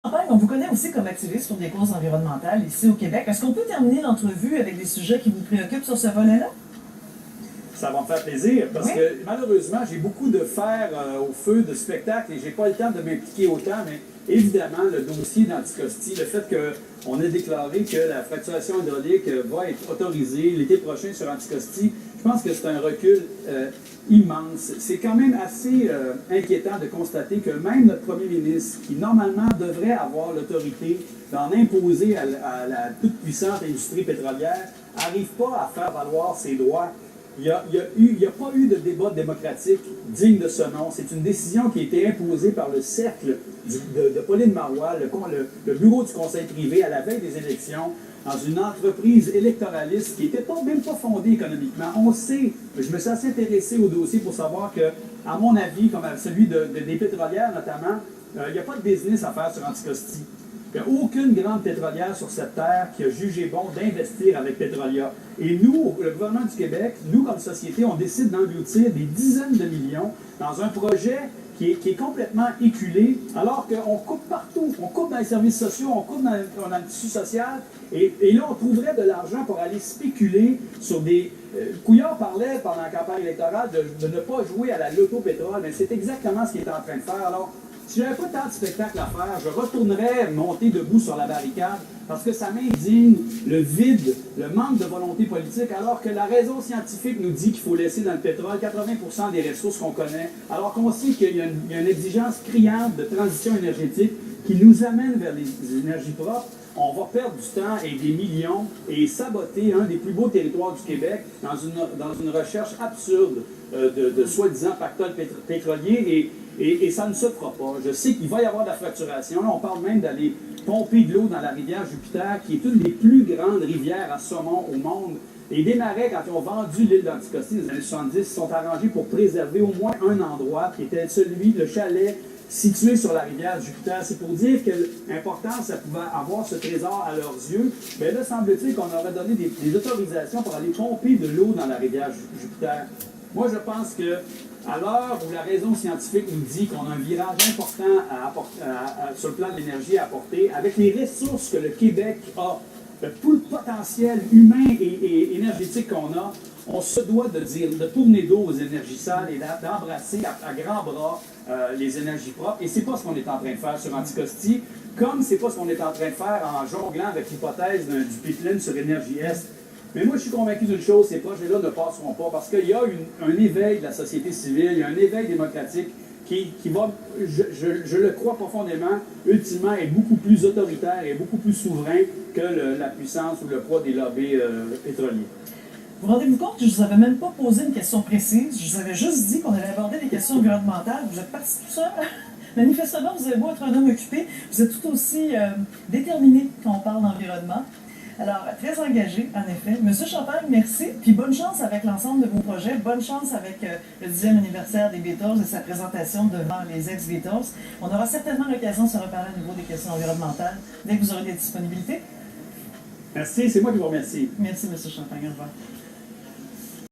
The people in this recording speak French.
Champagne, on vous connaît aussi comme activiste pour des causes environnementales ici au Québec. Est-ce qu'on peut terminer l'entrevue avec des sujets qui vous préoccupent sur ce volet-là? Ça va me faire plaisir parce Oui. que malheureusement, j'ai beaucoup de fer au feu de spectacle et j'ai pas le temps de m'impliquer autant, mais évidemment, le dossier d'Anticosti, le fait qu'on ait déclaré que la fracturation hydraulique va être autorisée l'été prochain sur Anticosti, je pense que c'est un recul immense. C'est quand même assez inquiétant de constater que même notre premier ministre, qui normalement devrait avoir l'autorité d'en imposer à la toute-puissante industrie pétrolière, n'arrive pas à faire valoir ses droits. Il n'y a pas eu de débat démocratique digne de ce nom. C'est une décision qui a été imposée par le cercle de Pauline Marois, le bureau du conseil privé, à la veille des élections, dans une entreprise électoraliste qui n'était même pas fondée économiquement. On sait, je me suis assez intéressé au dossier pour savoir que, à mon avis, comme à celui des pétrolières notamment, il n'y a pas de business à faire sur Anticosti. Il n'y a aucune grande pétrolière sur cette terre qui a jugé bon d'investir avec Petrolia. Et nous, le gouvernement du Québec, nous comme société, on décide d'engloutir des dizaines de millions dans un projet qui est complètement éculé, alors qu'on coupe partout. On coupe dans les services sociaux, on coupe dans le tissu social, et là, on trouverait de l'argent pour aller spéculer sur des... Couillard parlait pendant la campagne électorale de ne pas jouer à la loto-pétrole, mais c'est exactement ce qu'il est en train de faire. Alors, si j'avais pas tant de spectacles à faire, je retournerais monter debout sur la barricade parce que ça m'indigne le vide, le manque de volonté politique, alors que la raison scientifique nous dit qu'il faut laisser dans le pétrole 80% des ressources qu'on connaît, alors qu'on sait qu'il y a une exigence criante de transition énergétique qui nous amène vers les énergies propres. On va perdre du temps et des millions et saboter un des plus beaux territoires du Québec dans une recherche absurde de soi-disant pactole pétrolier et ça ne se fera pas. Je sais qu'il va y avoir de la fracturation. Là, on parle même d'aller pomper de l'eau dans la rivière Jupiter, qui est une des plus grandes rivières à saumon au monde. Et des marais, quand ils ont vendu l'île d'Anticosti dans les années 70, se sont arrangés pour préserver au moins un endroit qui était le chalet situé sur la rivière Jupiter. C'est pour dire quelle importance ça pouvait avoir ce trésor à leurs yeux. Mais là, semble-t-il qu'on aurait donné des autorisations pour aller pomper de l'eau dans la rivière Jupiter. Moi, je pense que à l'heure où la raison scientifique nous dit qu'on a un virage important sur le plan de l'énergie à apporter, avec les ressources que le Québec a, tout le potentiel humain et énergétique qu'on a, on se doit de tourner dos aux énergies sales et d'embrasser à grands bras les énergies propres. Et c'est pas ce qu'on est en train de faire sur Anticosti, comme c'est pas ce qu'on est en train de faire en jonglant avec l'hypothèse du pipeline sur Énergie Est. Mais moi, je suis convaincu d'une chose, ces projets-là ne passeront pas parce qu'il y a un éveil de la société civile, il y a un éveil démocratique qui va, je le crois profondément, ultimement être beaucoup plus autoritaire et beaucoup plus souverain que la puissance ou le poids des lobbies pétroliers. Vous rendez-vous compte que je ne vous avais même pas posé une question précise, je vous avais juste dit qu'on allait aborder des questions environnementales, vous êtes parti tout seul. Manifestement, vous avez beau être un homme occupé, vous êtes tout aussi déterminé quand on parle d'environnement. Alors, très engagé, en effet. Monsieur Champagne, merci. Puis bonne chance avec l'ensemble de vos projets. Bonne chance avec le 10e anniversaire des Beatles et sa présentation devant les ex-Beatles. On aura certainement l'occasion de se reparler au niveau des questions environnementales dès que vous aurez des disponibilités. Merci, c'est moi qui vous remercie. Merci, Monsieur Champagne. Au revoir.